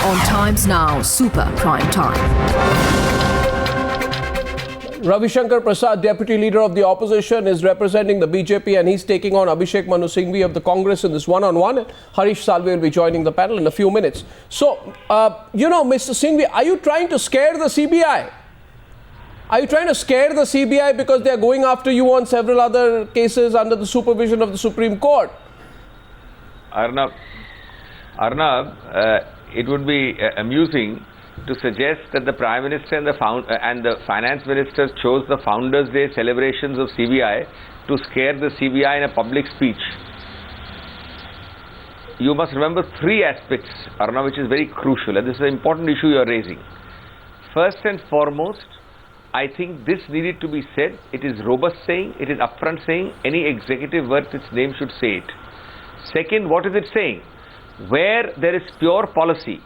on Times Now Super Prime Time. Ravi Shankar Prasad, Deputy Leader of the Opposition, is representing the BJP and he's taking on Abhishek Manu Singhvi of the Congress in this one-on-one. Harish Salve will be joining the panel in a few minutes. So, Mr. Singhvi, are you trying to scare the CBI? Are you trying to scare the CBI because they are going after you on several other cases under the supervision of the Supreme Court? Arnab, it would be amusing to suggest that the Prime Minister and the Finance Minister chose the Founders' Day celebrations of CBI to scare the CBI in a public speech. You must remember three aspects, Arnab, which is very crucial, and this is an important issue you are raising. First and foremost, I think this needed to be said. It is robust saying, it is upfront saying, any executive worth its name should say it. Second, what is it saying? Where there is pure policy,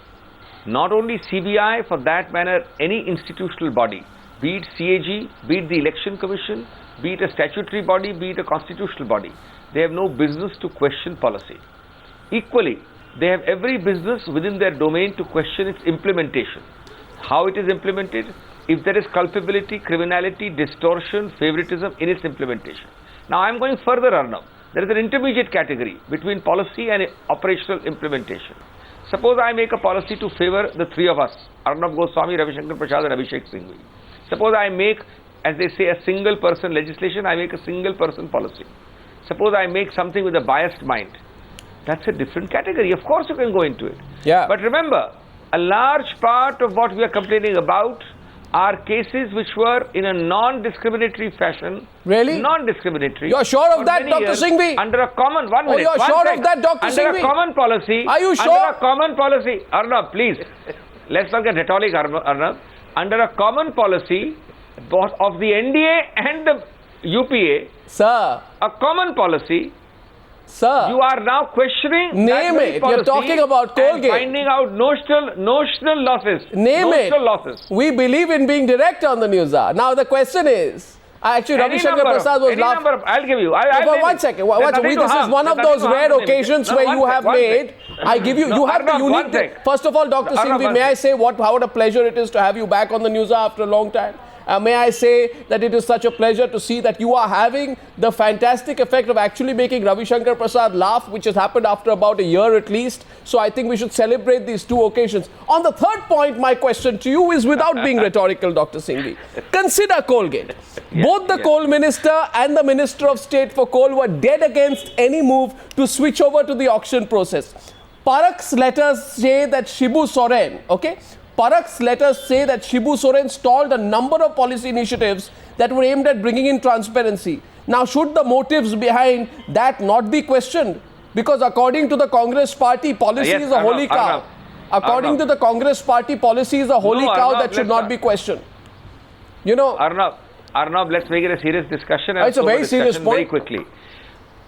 not only CBI, for that matter, any institutional body, be it CAG, be it the Election Commission, be it a statutory body, be it a constitutional body, they have no business to question policy. Equally, they have every business within their domain to question its implementation. How it is implemented, if there is culpability, criminality, distortion, favoritism in its implementation. Now I am going further, Arnab. There is an intermediate category between policy and operational implementation. Suppose I make a policy to favor the three of us, Arnab, Goswami, Ravi Shankar Prasad and Abhishek Singhvi. Suppose I make, as they say, a single person legislation, I make a single person policy. Suppose I make something with a biased mind. That's a different category. Of course you can go into it. Yeah. But remember, a large part of what we are complaining about are cases which were in a non-discriminatory fashion. Really? Non-discriminatory. You're sure of that, Dr. Singhvi? Under a common, one minute. You're sure of that, Dr. Singhvi? Under a common policy. Are you sure? Under a common policy. Arnab, please. Let's not get rhetoric, Arnab. Under a common policy of the NDA and the UPA. Sir. A common policy. Sir, you are now questioning. Name it. You're talking about Colgate. Finding out notional losses. Name it. Notional losses. We believe in being direct on the Newshour. Now the question is, actually, Ravi Shankar Prasad was laughing. I'll give you. One second. This is one of those rare occasions where you have made. I give you. You have the unique. First of all, Dr. Singhvi, may I say what a pleasure it is to have you back on the Newshour after a long time. May I say that it is such a pleasure to see that you are having the fantastic effect of actually making Ravi Shankar Prasad laugh, which has happened after about a year at least. So I think we should celebrate these two occasions. On the third point, my question to you is without being rhetorical, Dr. Singhvi. Consider Colgate. Both the coal minister and the Minister of State for Coal were dead against any move to switch over to the auction process. Parak's letters say that Shibu Soren, Parak's letters say that Shibu Soren stalled a number of policy initiatives that were aimed at bringing in transparency. Now, should the motives behind that not be questioned? Because according to the Congress party, policy is a holy cow. According to the Congress party, policy is a holy cow that should not be questioned. You know, Arnab, let's make it a serious discussion. It's a very serious point. Very quickly.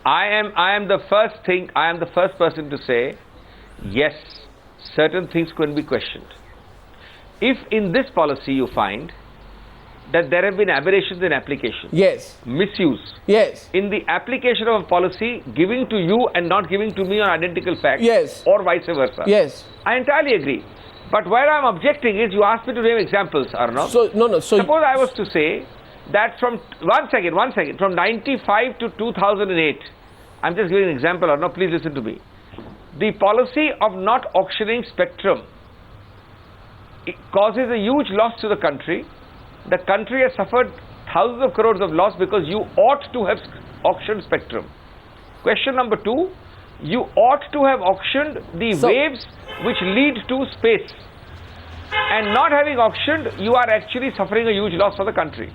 I am the first person to say, yes, certain things can be questioned. If in this policy you find that there have been aberrations in application, yes, misuse, yes, in the application of a policy, giving to you and not giving to me on identical facts, yes, or vice versa, yes, I entirely agree. But where I am objecting is you asked me to name examples, Arnab. So suppose I was to say that from one second, from 95 to 2008, I'm just giving an example, Arnab. Please listen to me. The policy of not auctioning spectrum, it causes a huge loss to the country. The country has suffered thousands of crores of loss because you ought to have auctioned spectrum. Question number two, you ought to have auctioned the waves which lead to space. And not having auctioned, you are actually suffering a huge loss for the country.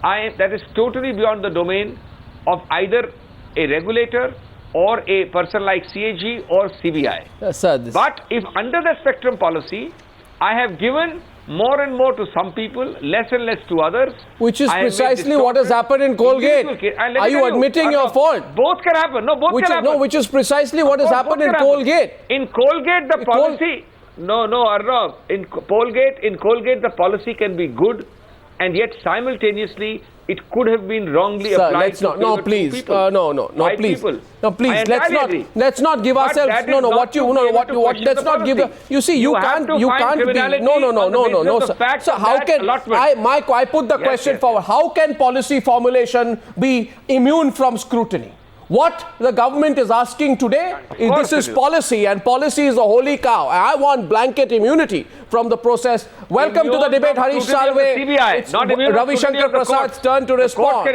That is totally beyond the domain of either a regulator or a person like CAG or CBI. But if under the spectrum policy, I have given more and more to some people, less and less to others. Which is precisely what has happened in Colgate. Are you admitting your fault? Both can happen. No, both can happen. No, which is precisely what has happened in Colgate. In Colgate, the policy... No, Arnab. In Colgate, the policy can be good and yet simultaneously it could have been wrongly applied. Let's not. No, please. Please. No, please. Let's not give ourselves. Let's not give. You see, you can't be. No, sir. So how can I put the question forward? How can policy formulation be immune from scrutiny? What the government is asking today is this is policy, and policy is a holy cow. I want blanket immunity from the process. Welcome to the debate, Harish Salve. It's Ravi Shankar Prasad's turn to respond.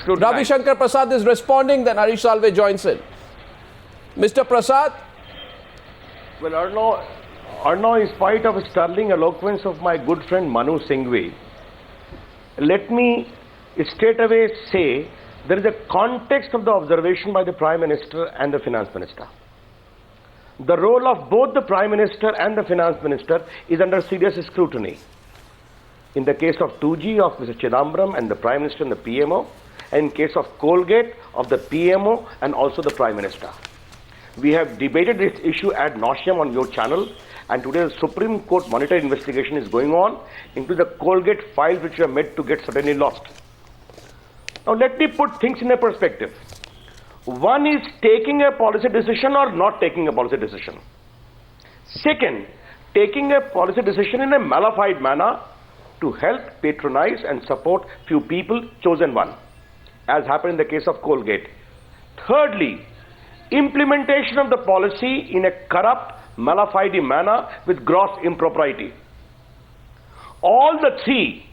Ravi Shankar Prasad is responding, then Harish Salve joins in. Mr. Prasad? Well, Arnab, in spite of sterling eloquence of my good friend Manu Singhvi, let me straight away say there is a context of the observation by the Prime Minister and the Finance Minister. The role of both the Prime Minister and the Finance Minister is under serious scrutiny. In the case of 2G of Mr. Chidambaram and the Prime Minister and the PMO, and in case of Colgate of the PMO and also the Prime Minister. We have debated this issue ad nauseum on your channel, and today the Supreme Court monitored investigation is going on into the Colgate files which were meant to get suddenly lost. Now let me put things in a perspective. One is taking a policy decision or not taking a policy decision. Second, taking a policy decision in a malified manner to help patronize and support few people, chosen one, as happened in the case of Colgate. Thirdly, implementation of the policy in a corrupt, malified manner with gross impropriety. All the three,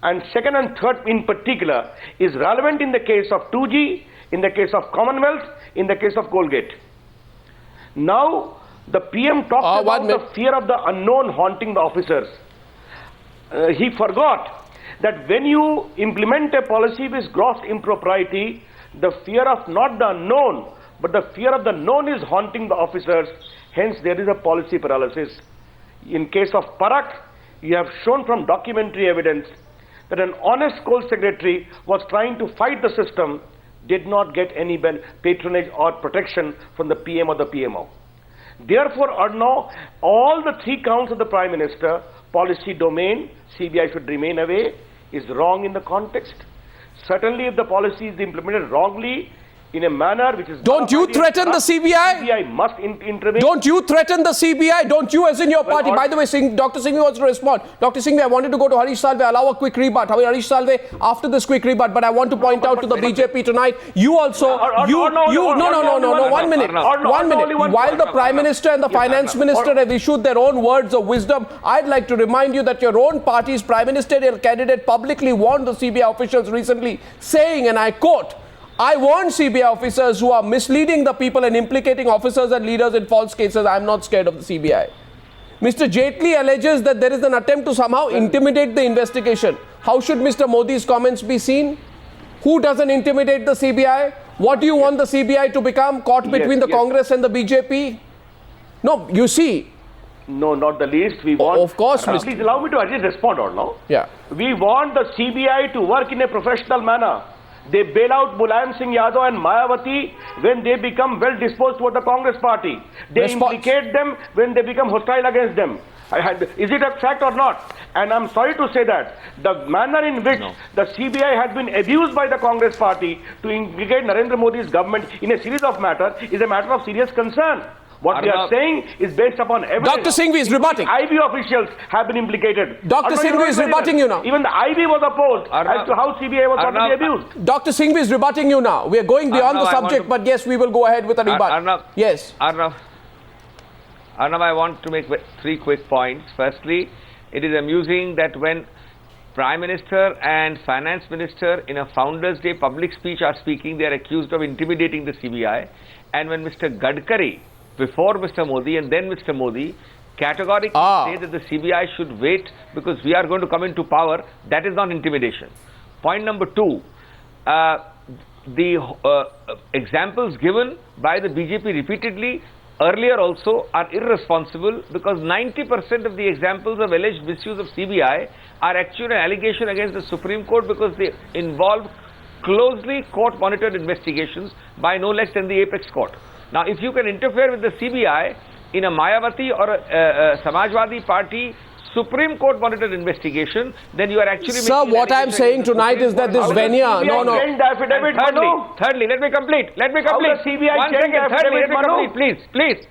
and second and third in particular, is relevant in the case of 2G, in the case of Commonwealth, in the case of Colgate. Now, the PM talked about the fear of the unknown haunting the officers. He forgot that when you implement a policy with gross impropriety, the fear of not the unknown, but the fear of the known is haunting the officers. Hence, there is a policy paralysis. In case of parrot, you have shown from documentary evidence that an honest coal secretary was trying to fight the system, did not get any patronage or protection from the PM or the PMO. Therefore, Arnab, all the three counts of the Prime Minister, policy domain, CBI should remain away, is wrong in the context. Certainly, if the policy is implemented wrongly, in a manner which is... Don't you threaten the CBI? CBI must intervene. Don't you threaten the CBI? Don't you as in your party? By the way, Dr. Singhvi wants to respond. Dr. Singhvi, I wanted to go to Harish Salve. Allow a quick rebut. Harish Salve, after this quick rebut, but I want to point out to the BJP tonight, you also... No, 1 minute. 1 minute. While the Prime Minister and the Finance Minister have issued their own words of wisdom, I'd like to remind you that your own party's Prime Ministerial candidate publicly warned the CBI officials recently, saying, and I quote, I warn CBI officers who are misleading the people and implicating officers and leaders in false cases. I am not scared of the CBI. Mr. Jaitley alleges that there is an attempt to somehow intimidate the investigation. How should Mr. Modi's comments be seen? Who doesn't intimidate the CBI? What do you want the CBI to become? Caught between the Congress and the BJP? No, you see. No, not the least. We want... Of course, Mr. Please allow me to just respond or no? Yeah. We want the CBI to work in a professional manner. They bail out Mulayam Singh Yadav and Mayawati when they become well disposed toward the Congress party. They implicate them when they become hostile against them. Is it a fact or not? And I'm sorry to say that the manner in which the CBI has been abused by the Congress party to implicate Narendra Modi's government in a series of matters is a matter of serious concern. What we are saying is based upon evidence. Dr. Singhvi is rebutting. IB officials have been implicated. Dr. Singhvi is rebutting you now. Even the IB was opposed as to how CBI was going to be abused. Dr. Singhvi is rebutting you now. We are going beyond the subject, but yes, we will go ahead with a rebut. Yes. Arnab, I want to make three quick points. Firstly, it is amusing that when Prime Minister and Finance Minister in a Founders' Day public speech are speaking, they are accused of intimidating the CBI. And when Mr. Gadkari, before Mr. Modi and then Mr. Modi, categorically say that the CBI should wait because we are going to come into power, that is not intimidation. Point number two, the examples given by the BJP repeatedly earlier also are irresponsible because 90% of the examples of alleged misuse of CBI are actually an allegation against the Supreme Court because they involve closely court-monitored investigations by no less than the apex court. Now, if you can interfere with the CBI in a Mayawati or a Samajwadi Party Supreme Court monitored investigation, then you are actually Sir, what I am saying tonight is that this Venya... Thirdly, let me complete. Let me complete. How the CBI changed the affidavit, Manu? Please.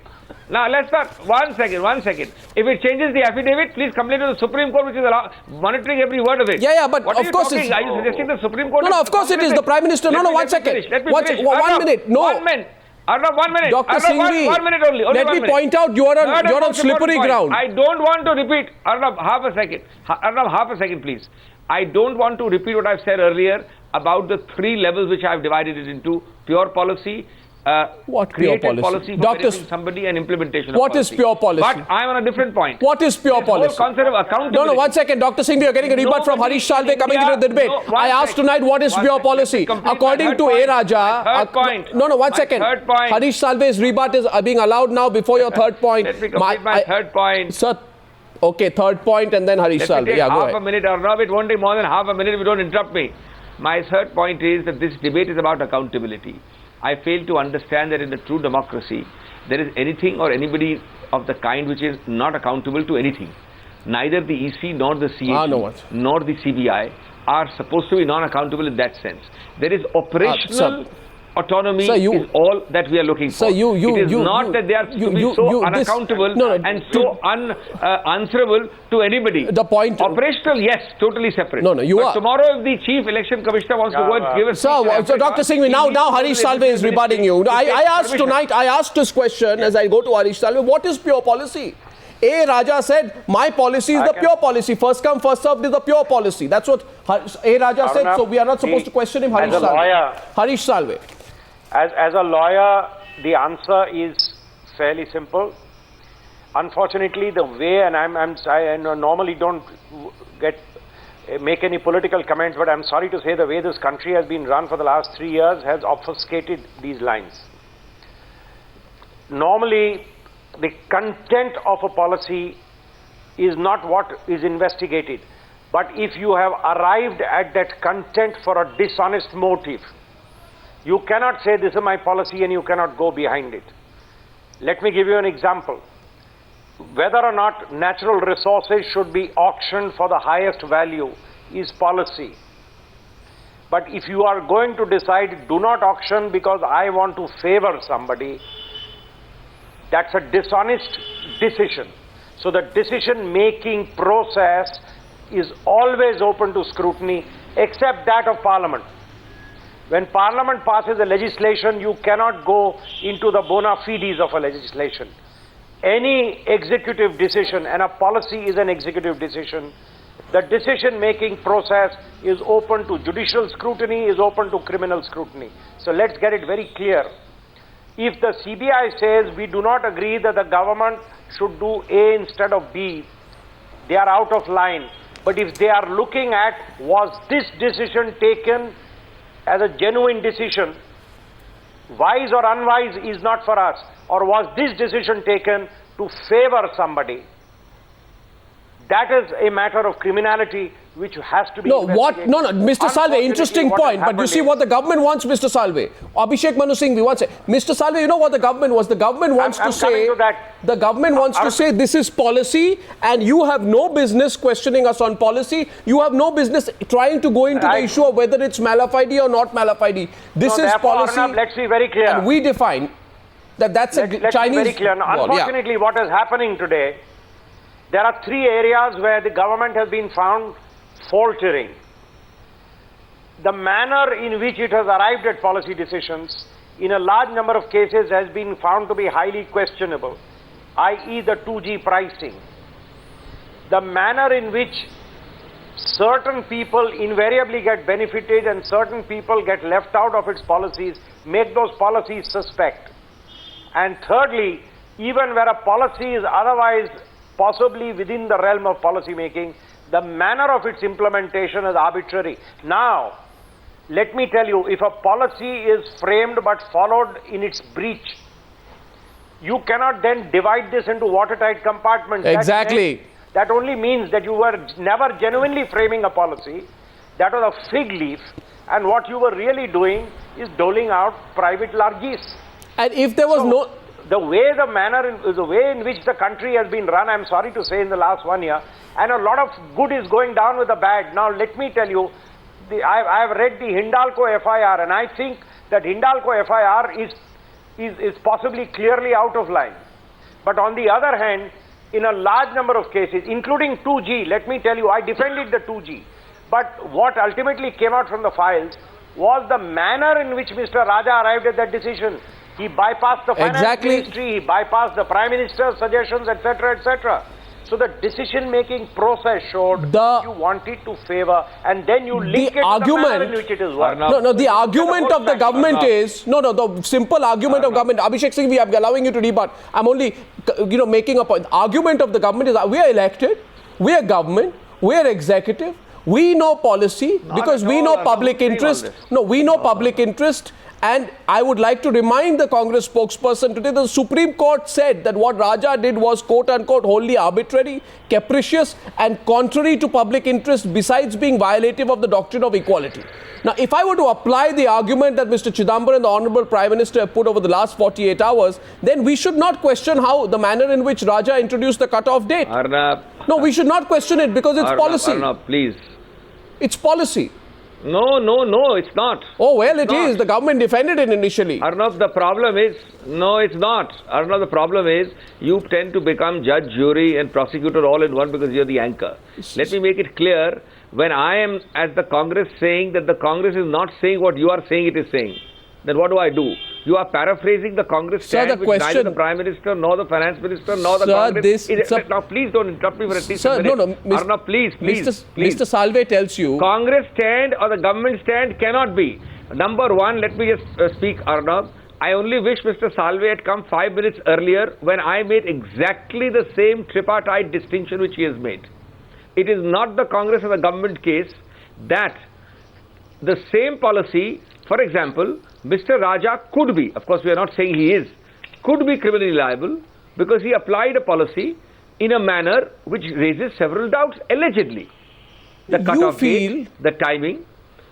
Now, let's start. One second. If it changes the affidavit, please complain to the Supreme Court, which is monitoring every word of it. Yeah, but what of course it's... Are you suggesting the Supreme Court... No, of course it is. The Prime Minister... No, 1 second. Let me finish. 1 minute. No. 1 minute. Arnab, 1 minute. Dr. Singhvi, 1 minute only. Let me point out you are on slippery ground. I don't want to repeat. Arnab, half a second, please. I don't want to repeat what I've said earlier about the 3 levels which I've divided it into: pure policy, what pure policy for benefiting somebody, and implementation of what policy. Is pure policy? But I'm on a different point. What is pure policy? Whole concept of accountability. No, 1 second. Dr. Singhvi, you're getting a rebut from Harish Salve coming into the debate. I asked tonight what is pure policy. According to A. Raja... Third point. No, 1 second. Third point. Harish Salve's rebut is being allowed now before your third point. Let me complete my third point. Sir, okay, third point and then Harish Salve. Let me take go half ahead. a minute, Arnab. It won't take more than half a minute if you don't interrupt me. My third point is that this debate is about accountability. I fail to understand that in a true democracy, there is anything or anybody of the kind which is not accountable to anything. Neither the EC nor the CAG nor the CBI are supposed to be non-accountable in that sense. There is operational autonomy is all that we are looking for. It is not that they are to be so unaccountable and so unanswerable to anybody. The point... Operational, yes, totally separate. No, you are. Tomorrow if the Chief Election Commissioner wants to go and give us... So Dr. Singhvi, now Harish Salve is rebutting you. I asked this question as I go to Harish Salve, what is pure policy? A. Raja said, my policy is the pure policy. First come, first served is the pure policy. That's what A. Raja said, so we are not supposed to question him. Harish Salve. Harish Salve. As a lawyer, the answer is fairly simple. Unfortunately, the way, and I normally don't make any political comments, but I'm sorry to say the way this country has been run for the last 3 years has obfuscated these lines. Normally, the content of a policy is not what is investigated, but if you have arrived at that content for a dishonest motive, you cannot say this is my policy and you cannot go behind it. Let me give you an example. Whether or not natural resources should be auctioned for the highest value is policy. But if you are going to decide do not auction because I want to favor somebody, that's a dishonest decision. So the decision-making process is always open to scrutiny except that of Parliament. When Parliament passes a legislation, you cannot go into the bona fides of a legislation. Any executive decision, and a policy is an executive decision, the decision-making process is open to judicial scrutiny, is open to criminal scrutiny. So let's get it very clear. If the CBI says we do not agree that the government should do A instead of B, they are out of line. But if they are looking at was this decision taken as a genuine decision, wise or unwise is not for us, or was this decision taken to favor somebody, that is a matter of criminality which has to be investigated. No, Mr. Salve, interesting point, but you see what the government wants, Mr. Salve. Abhishek Manu Singhvi wants it. Mr. Salve, you know what the government wants? The government wants to say, the government wants to say this is policy and you have no business questioning us on policy. You have no business trying to go into the issue of whether it's malafide or not malafide. This is policy. Arnab, let's be very clear. And we define that that's a Chinese... Be very clear. Now, unfortunately, what is happening today, there are 3 areas where the government has been found faltering. The manner in which it has arrived at policy decisions in a large number of cases has been found to be highly questionable, i.e. the 2G pricing. The manner in which certain people invariably get benefited and certain people get left out of its policies make those policies suspect. And thirdly, even where a policy is otherwise possibly within the realm of policy making, the manner of its implementation is arbitrary. Now, let me tell you, if a policy is framed but followed in its breach, you cannot then divide this into watertight compartments. Exactly. That only means that you were never genuinely framing a policy. That was a fig leaf, and what you were really doing is doling out private largesse. And if there was the way in which the country has been run, I'm sorry to say, in the last 1 year, and a lot of good is going down with the bad. Now, let me tell you, I have read the Hindalco FIR, and I think that Hindalco FIR is possibly clearly out of line. But on the other hand, in a large number of cases, including 2G, let me tell you, I defended the 2G. But what ultimately came out from the files was the manner in which Mr. Raja arrived at that decision. He bypassed the finance ministry, he bypassed the Prime Minister's suggestions, etc., etc. So the decision-making process showed you wanted to favor, and then you link it to the manner in which it is worked. No, the argument of the government is, the simple argument of government, Abhishek Singhvi, I'm allowing you to rebut. I'm only, making a point. The argument of the government is, we are elected, we are government, we are executive, we know policy because we know public interest. No, we know public interest. And I would like to remind the Congress spokesperson today, the Supreme Court said that what Raja did was quote-unquote wholly arbitrary, capricious and contrary to public interest, besides being violative of the doctrine of equality. Now, if I were to apply the argument that Mr. Chidambaram and the Honorable Prime Minister have put over the last 48 hours, then we should not question how the manner in which Raja introduced the cut-off date. Arnab. No, we should not question it because it's policy. Arnab, please. It's policy. No, it's not. Oh, well, it is. The government defended it initially. Arnab, the problem is, no, it's not. Arnab, the problem is, you tend to become judge, jury and prosecutor all in one because you're the anchor. Let me make it clear, when I am, as the Congress, saying that the Congress is not saying what you are saying it is saying, then what do? You are paraphrasing the Congress stand, which neither the Prime Minister, nor the Finance Minister, nor the Congress... Now, please don't interrupt me for at least a minute. Arnab, please. Mr. Salve tells you... Congress stand or the government stand cannot be. Number one, let me just speak, Arnab. I only wish Mr. Salve had come 5 minutes earlier when I made exactly the same tripartite distinction which he has made. It is not the Congress or the government case that the same policy, for example, Mr. Raja could be, of course we are not saying he is, could be criminally liable because he applied a policy in a manner which raises several doubts, allegedly. The cut-off date, the timing.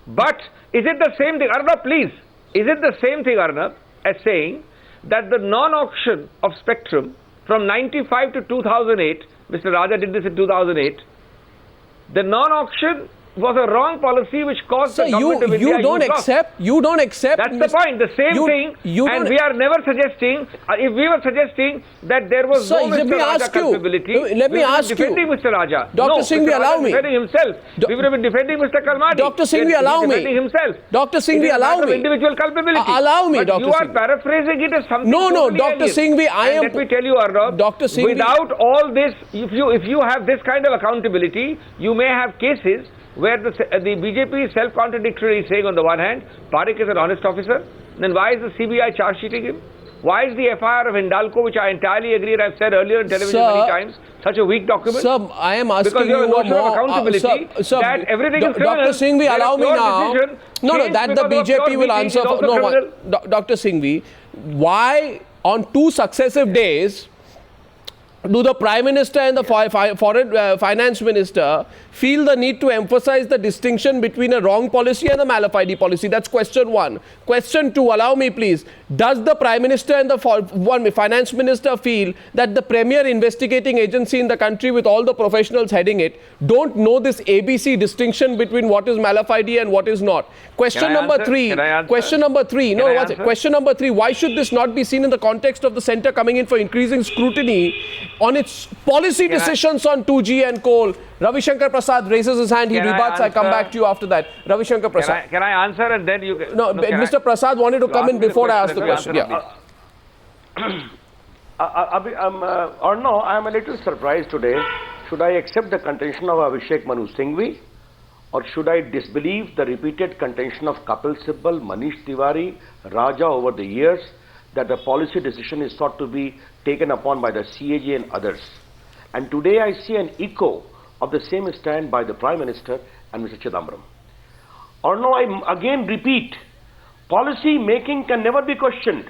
But is it the same thing, Arnab, please, is it the same thing, Arnab, as saying that the non-auction of spectrum from 95 to 2008, Mr. Raja did this in 2008, the non-auction was a wrong policy which caused the government of India you don't accept. That's the point. The same thing. And we are never suggesting. If we were suggesting that there was no Mr. Raja culpability, let me ask you. Defending Mr. Raja. Dr. Singhvi, allow me. Defending himself. We would have been defending Mr. Kalmadi. Dr. Singhvi, allow me. Defending himself. Dr. Singhvi, allow me. Individual culpability. Allow me, but Dr. you are paraphrasing it as something. No, Dr. Singhvi, Let me tell you, Arnab. Dr. Singhvi, without all this, if you have this kind of accountability, you may have cases where the BJP is self-contradictory, saying on the one hand, Parekh is an honest officer, then why is the CBI charge-sheeting him? Why is the FIR of Hindalco, which I entirely agree and I've said earlier on television many times, such a weak document? Sir, I am asking because you a notion of accountability that everything is criminal. Dr. Singhvi, allow me now. No, that the BJP will answer. Dr. Singhvi, why on 2 successive days do the Prime Minister and the Foreign Finance Minister feel the need to emphasize the distinction between a wrong policy and a malafide policy? That's question one. Question two, allow me please. Does the Prime Minister and the Finance Minister feel that the premier investigating agency in the country with all the professionals heading it don't know this ABC distinction between what is malafide and what is not? Question number three. Question number three. No, what's it? Question number three. Why should this not be seen in the context of the centre coming in for increasing scrutiny on its policy decisions on 2G and coal? Ravi Shankar Prasad raises his hand, he rebuts. I come back to you after that. Ravi Shankar Prasad. Can I answer and then you... No, Mr. Prasad wanted to come in before I ask the question. Arnab, I am a little surprised today. Should I accept the contention of Abhishek Manu Singhvi, or should I disbelieve the repeated contention of Kapil Sibal, Manish Tiwari, Raja over the years that the policy decision is thought to be taken upon by the CAG and others? And today I see an echo of the same stand by the Prime Minister and Mr. Chidambaram. Arnab, I again repeat, policy making can never be questioned.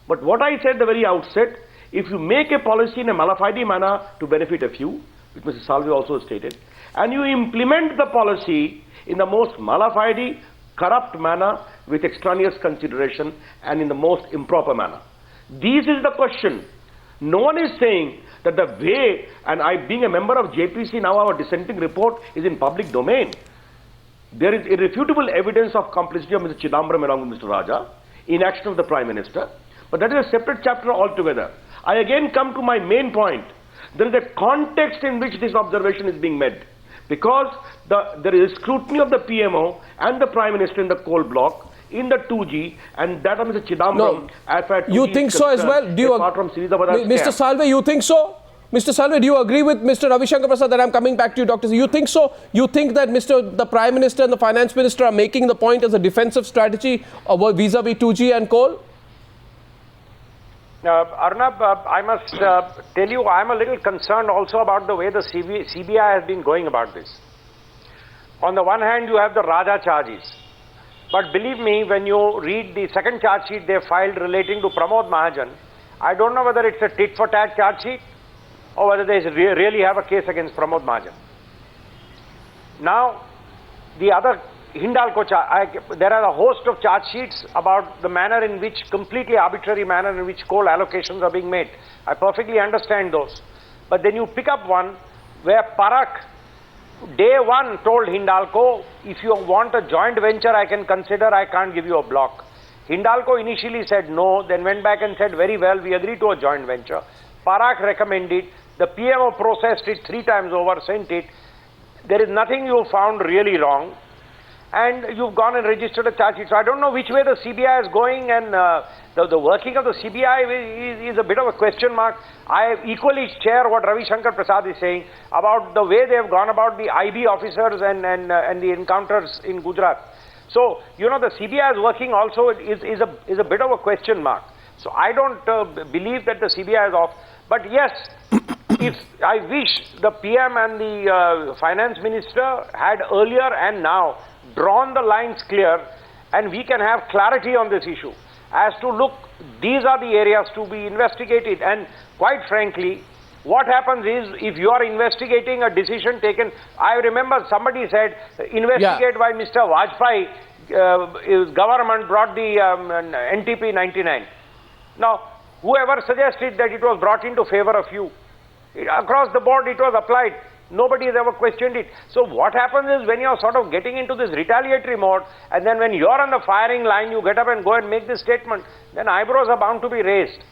But what I said at the very outset, if you make a policy in a malafide manner to benefit a few, which Mr. Salve also stated, and you implement the policy in the most malafide, corrupt manner with extraneous consideration and in the most improper manner, This is the question. No one is saying that the way, and I being a member of JPC, now our dissenting report is in public domain. There is irrefutable evidence of complicity of Mr. Chidambaram along with Mr. Raja, inaction of the Prime Minister, but that is a separate chapter altogether. I again come to my main point. There is a context in which this observation is being made, because there is scrutiny of the PMO and the Prime Minister in the coal block, in the 2G, and that of Mr. Chidambaram. No. You think so as well? Do you apart from Mr. Salve, you think so? Mr. Salve, do you agree with Mr. Ravi Shankar Prasad that I'm coming back to you, Dr. You think so? You think that the Prime Minister and the Finance Minister are making the point as a defensive strategy vis-a-vis 2G and coal? Arnab, I must tell you, I'm a little concerned also about the way the CBI has been going about this. On the one hand, you have the Raja charges. But believe me, when you read the second charge sheet they filed relating to Pramod Mahajan, I don't know whether it's a tit-for-tat charge sheet or whether they really have a case against Pramod Mahajan. Now, the other Hindalco there are a host of charge sheets about the manner in which, completely arbitrary manner in which coal allocations are being made. I perfectly understand those. But then you pick up one where Parak, day one, told Hindalco, if you want a joint venture I can consider, I can't give you a block. Hindalco initially said no, then went back and said, very well, we agree to a joint venture. Parak recommended, the PMO processed it 3 times over, sent it. There is nothing you found really wrong, and you've gone and registered a charge sheet. So I don't know which way the CBI is going, and the working of the CBI is a bit of a question mark. I equally share what Ravi Shankar Prasad is saying about the way they have gone about the IB officers and the encounters in Gujarat. So, you know, the CBI is working also is a bit of a question mark. So I don't believe that the CBI is off. But yes, if I wish the PM and the Finance Minister had earlier and now drawn the lines clear, and we can have clarity on this issue as to, look, these are the areas to be investigated. And quite frankly, what happens is, if you are investigating a decision taken, I remember somebody said, investigate why Mr. Vajpayee, government brought the NTP 99. Now, whoever suggested that it was brought into favor of you, across the board it was applied. Nobody has ever questioned it. So what happens is, when you're sort of getting into this retaliatory mode, and then when you're on the firing line, you get up and go and make this statement, then eyebrows are bound to be raised.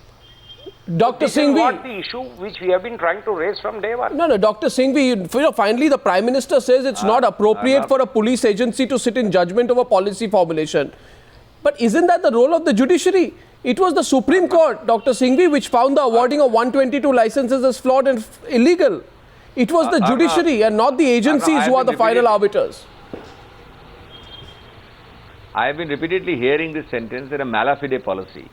Dr. Singhvi, this is what the issue which we have been trying to raise from day one. No, Dr. Singhvi, finally the Prime Minister says it's not appropriate for a police agency to sit in judgment of a policy formulation. But isn't that the role of the judiciary? It was the Supreme Court, Dr. Singhvi, which found the awarding of 122 licenses as flawed and illegal. It was the judiciary and not the agencies who are the final arbiters. I have been repeatedly hearing this sentence that a mala fide policy.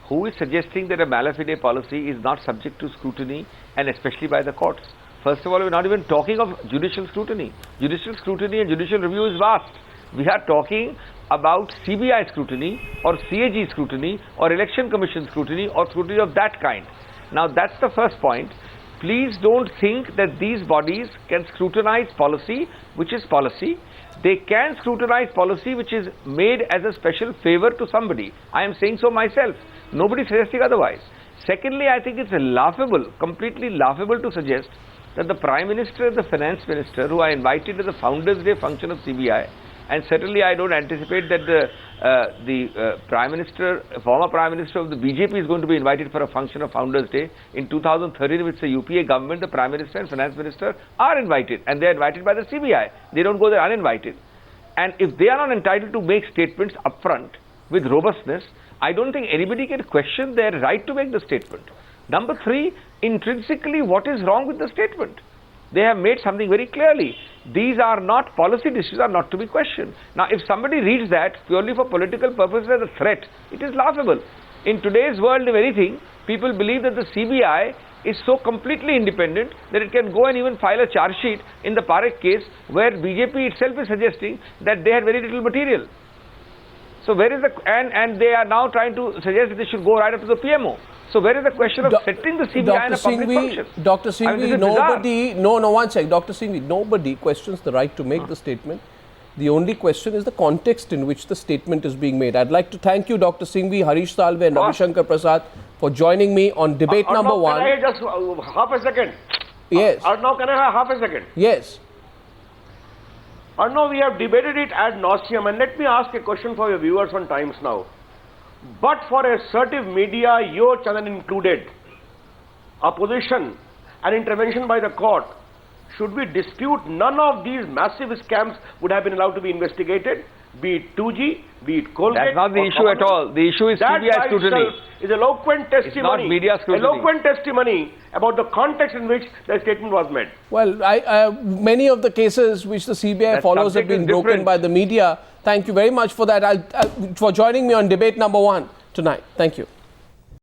Who is suggesting that a mala fide policy is not subject to scrutiny, and especially by the courts? First of all, we are not even talking of judicial scrutiny. Judicial scrutiny and judicial review is vast. We are talking about CBI scrutiny or CAG scrutiny or Election Commission scrutiny or scrutiny of that kind. Now, that's the first point. Please don't think that these bodies can scrutinize policy, which is policy. They can scrutinize policy which is made as a special favor to somebody. I am saying so myself. Nobody is suggesting otherwise. Secondly, I think it's laughable, completely laughable to suggest that the Prime Minister and the Finance Minister, who are invited to the Founders' Day function of CBI, and certainly I don't anticipate that the Prime Minister, former Prime Minister of the BJP is going to be invited for a function of Founders' Day. In 2013, with the UPA government, the Prime Minister and Finance Minister are invited, and they are invited by the CBI. They don't go there uninvited. And if they are not entitled to make statements upfront with robustness, I don't think anybody can question their right to make the statement. Number 3, intrinsically, what is wrong with the statement? They have made something very clearly. These are not policy decisions, are not to be questioned. Now, if somebody reads that purely for political purposes as a threat, it is laughable. In today's world, if anything, people believe that the CBI is so completely independent that it can go and even file a charge sheet in the Parak case, where BJP itself is suggesting that they had very little material. So where is the, and they are now trying to suggest that they should go right up to the PMO. So where is the question of setting the CBI in a public function? Dr. Singhvi, one sec. Dr. Singhvi, nobody questions the right to make the statement. The only question is the context in which the statement is being made. I'd like to thank you, Dr. Singhvi, Harish Salve and Ravi Shankar Prasad for joining me on debate number one. Can I just half a second? Yes. Arnab, can I have half a second? Yes. Arnab, we have debated it ad nauseum, and let me ask a question for your viewers on Times Now. But for assertive media, your channel included, opposition and intervention by the court, should we dispute none of these massive scams would have been allowed to be investigated, be it 2G, be it Colgate. That's not the issue at all. The issue is CBI scrutiny. Is eloquent testimony. It's not media scrutiny. Eloquent testimony about the context in which the statement was made. Well, many of the cases which the CBI follows have been broken by the media. Thank you very much for that. For joining me on debate number one tonight. Thank you.